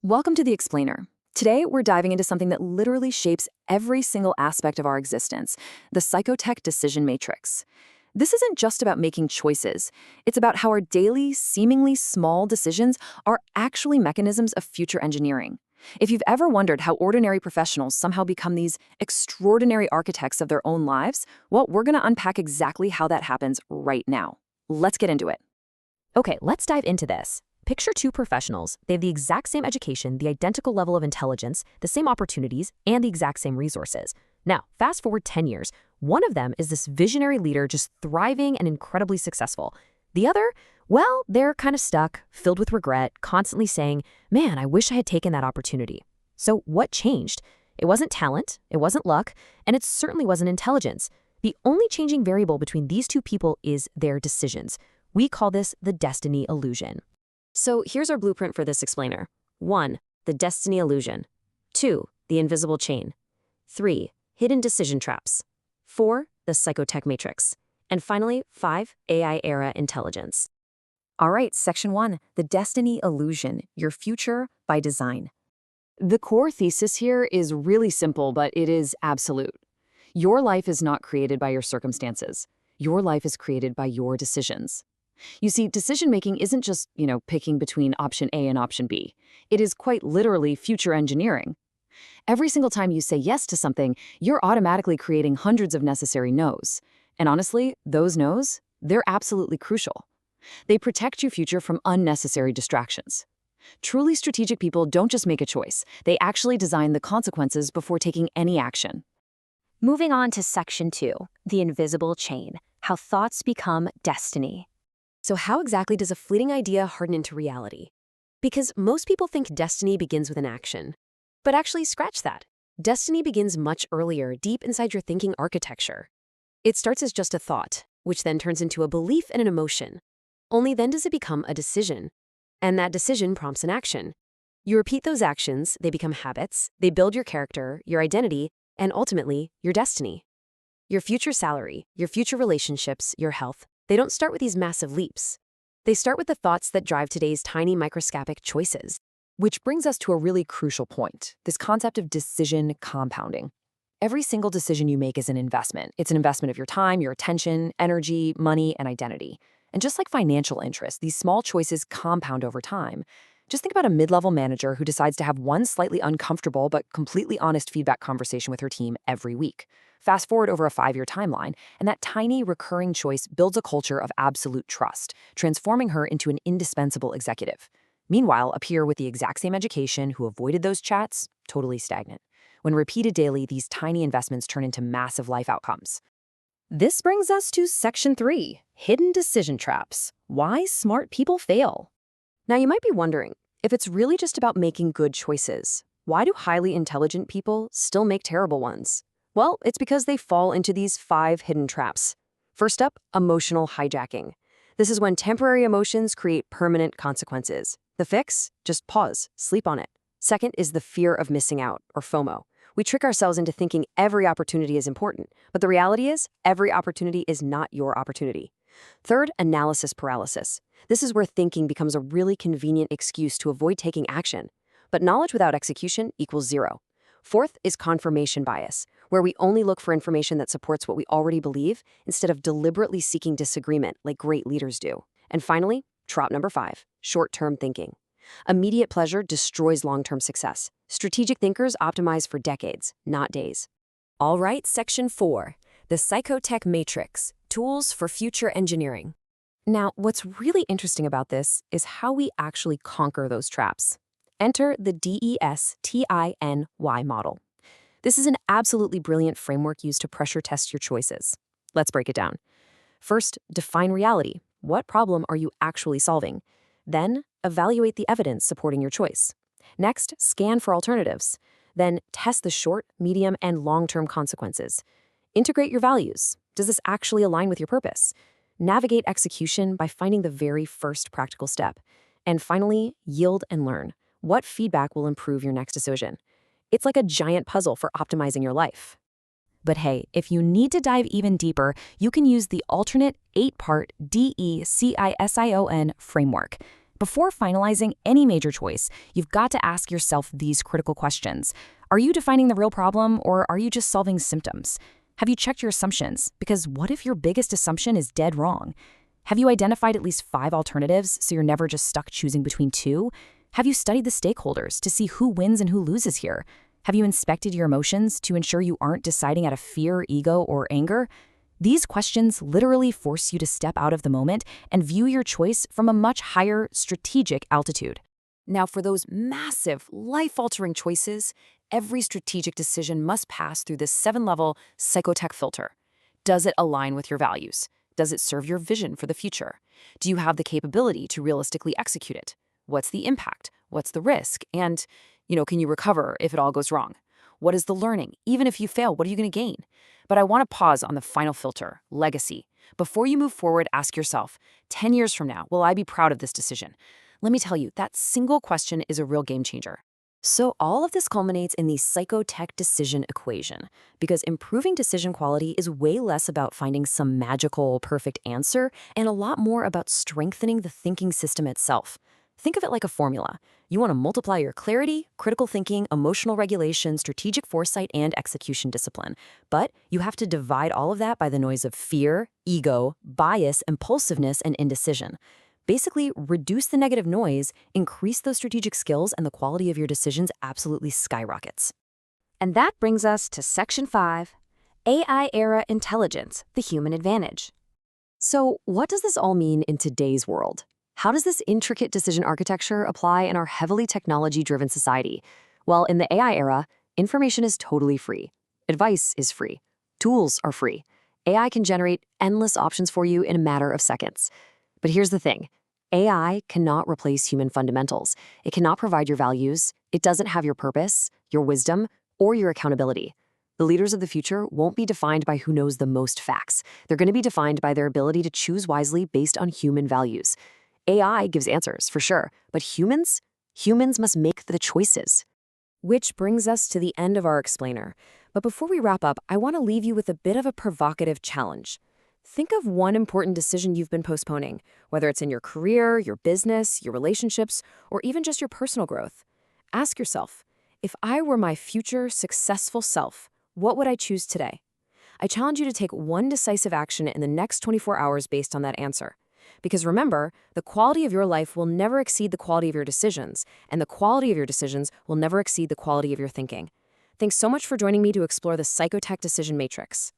Welcome to The Explainer. Today, we're diving into something that literally shapes every single aspect of our existence, the Psychotech Decision Matrix. This isn't just about making choices. It's about how our daily, seemingly small decisions are actually mechanisms of future engineering. If you've ever wondered how ordinary professionals somehow become these extraordinary architects of their own lives, well, we're going to unpack exactly how that happens right now. Let's get into it. Okay, let's dive into this. Picture two professionals. They have the exact same education, the identical level of intelligence, the same opportunities, and the exact same resources. Now, fast forward 10 years. One of them is this visionary leader just thriving and incredibly successful. The other, well, they're kind of stuck, filled with regret, constantly saying, man, I wish I had taken that opportunity. So what changed? It wasn't talent, it wasn't luck, and it certainly wasn't intelligence. The only changing variable between these two people is their decisions. We call this the destiny illusion. So here's our blueprint for this explainer. 1. The destiny illusion. 2. The invisible chain. 3. Hidden decision traps. 4. The Psychotech Matrix. And finally, 5. AI-era intelligence. All right, Section 1, the destiny illusion, your future by design. The core thesis here is really simple, but it is absolute. Your life is not created by your circumstances. Your life is created by your decisions. You see, decision-making isn't just, picking between option A and option B. It is quite literally future engineering. Every single time you say yes to something, you're automatically creating hundreds of necessary no's. And honestly, those no's, they're absolutely crucial. They protect your future from unnecessary distractions. Truly strategic people don't just make a choice. They actually design the consequences before taking any action. Moving on to Section 2, the invisible chain, how thoughts become destiny. So how exactly does a fleeting idea harden into reality? Because most people think destiny begins with an action. But actually, scratch that. Destiny begins much earlier, deep inside your thinking architecture. It starts as just a thought, which then turns into a belief and an emotion. Only then does it become a decision. And that decision prompts an action. You repeat those actions, they become habits, they build your character, your identity, and ultimately, your destiny. Your future salary, your future relationships, your health, they don't start with these massive leaps. They start with the thoughts that drive today's tiny microscopic choices. Which brings us to a really crucial point, this concept of decision compounding. Every single decision you make is an investment. It's an investment of your time, your attention, energy, money, and identity. And just like financial interest, these small choices compound over time. Just think about a mid-level manager who decides to have one slightly uncomfortable but completely honest feedback conversation with her team every week. Fast forward over a 5-year timeline, and that tiny recurring choice builds a culture of absolute trust, transforming her into an indispensable executive. Meanwhile, a peer with the exact same education who avoided those chats, totally stagnant. When repeated daily, these tiny investments turn into massive life outcomes. This brings us to Section 3, hidden decision traps, why smart people fail. Now, you might be wondering, if it's really just about making good choices, why do highly intelligent people still make terrible ones? Well, it's because they fall into these 5 hidden traps. First up, emotional hijacking. This is when temporary emotions create permanent consequences. The fix? Just pause, sleep on it. Second is the fear of missing out, or FOMO. We trick ourselves into thinking every opportunity is important, but the reality is, every opportunity is not your opportunity. Third, analysis paralysis. This is where thinking becomes a really convenient excuse to avoid taking action. But knowledge without execution equals 0. Fourth is confirmation bias, where we only look for information that supports what we already believe instead of deliberately seeking disagreement like great leaders do. And finally, trap number 5, short-term thinking. Immediate pleasure destroys long-term success. Strategic thinkers optimize for decades, not days. All right, Section 4, the Psychotech Matrix, tools for future engineering. Now, what's really interesting about this is how we actually conquer those traps. Enter the D.E.S.T.I.N.Y model. This is an absolutely brilliant framework used to pressure test your choices. Let's break it down. First, define reality. What problem are you actually solving? Then, evaluate the evidence supporting your choice. Next, scan for alternatives. Then, test the short, medium, and long-term consequences. Integrate your values. Does this actually align with your purpose? Navigate execution by finding the very first practical step. And finally, yield and learn. What feedback will improve your next decision? It's like a giant puzzle for optimizing your life. But hey, if you need to dive even deeper, you can use the alternate 8-part D.E.C.I.S.I.O.N framework. Before finalizing any major choice, you've got to ask yourself these critical questions. Are you defining the real problem, or are you just solving symptoms? Have you checked your assumptions? Because what if your biggest assumption is dead wrong? Have you identified at least 5 alternatives so you're never just stuck choosing between 2? Have you studied the stakeholders to see who wins and who loses here? Have you inspected your emotions to ensure you aren't deciding out of fear, ego, or anger? These questions literally force you to step out of the moment and view your choice from a much higher strategic altitude. Now, for those massive, life-altering choices, every strategic decision must pass through this 7-level Psychotech filter. Does it align with your values? Does it serve your vision for the future? Do you have the capability to realistically execute it? What's the impact? What's the risk? And, can you recover if it all goes wrong? What is the learning? Even if you fail, what are you going to gain? But I want to pause on the final filter, legacy. Before you move forward, ask yourself, 10 years from now, will I be proud of this decision? Let me tell you, that single question is a real game changer. So all of this culminates in the Psychotech decision equation, because improving decision quality is way less about finding some magical, perfect answer and a lot more about strengthening the thinking system itself. Think of it like a formula. You want to multiply your clarity, critical thinking, emotional regulation, strategic foresight, and execution discipline. But you have to divide all of that by the noise of fear, ego, bias, impulsiveness, and indecision. Basically, reduce the negative noise, increase those strategic skills, and the quality of your decisions absolutely skyrockets. And that brings us to Section 5, AI-era intelligence, the human advantage. So what does this all mean in today's world? How does this intricate decision architecture apply in our heavily technology-driven society? Well, in the AI era, information is totally free. Advice is free. Tools are free. AI can generate endless options for you in a matter of seconds. But here's the thing. AI cannot replace human fundamentals. It cannot provide your values. It doesn't have your purpose, your wisdom, or your accountability. The leaders of the future won't be defined by who knows the most facts. They're going to be defined by their ability to choose wisely based on human values. AI gives answers, for sure, but humans must make the choices. Which brings us to the end of our explainer. But before we wrap up, I want to leave you with a bit of a provocative challenge. Think of one important decision you've been postponing, whether it's in your career, your business, your relationships, or even just your personal growth. Ask yourself, if I were my future successful self, what would I choose today? I challenge you to take one decisive action in the next 24 hours based on that answer. Because remember, the quality of your life will never exceed the quality of your decisions, and the quality of your decisions will never exceed the quality of your thinking. Thanks so much for joining me to explore the Psychotech Decision Matrix.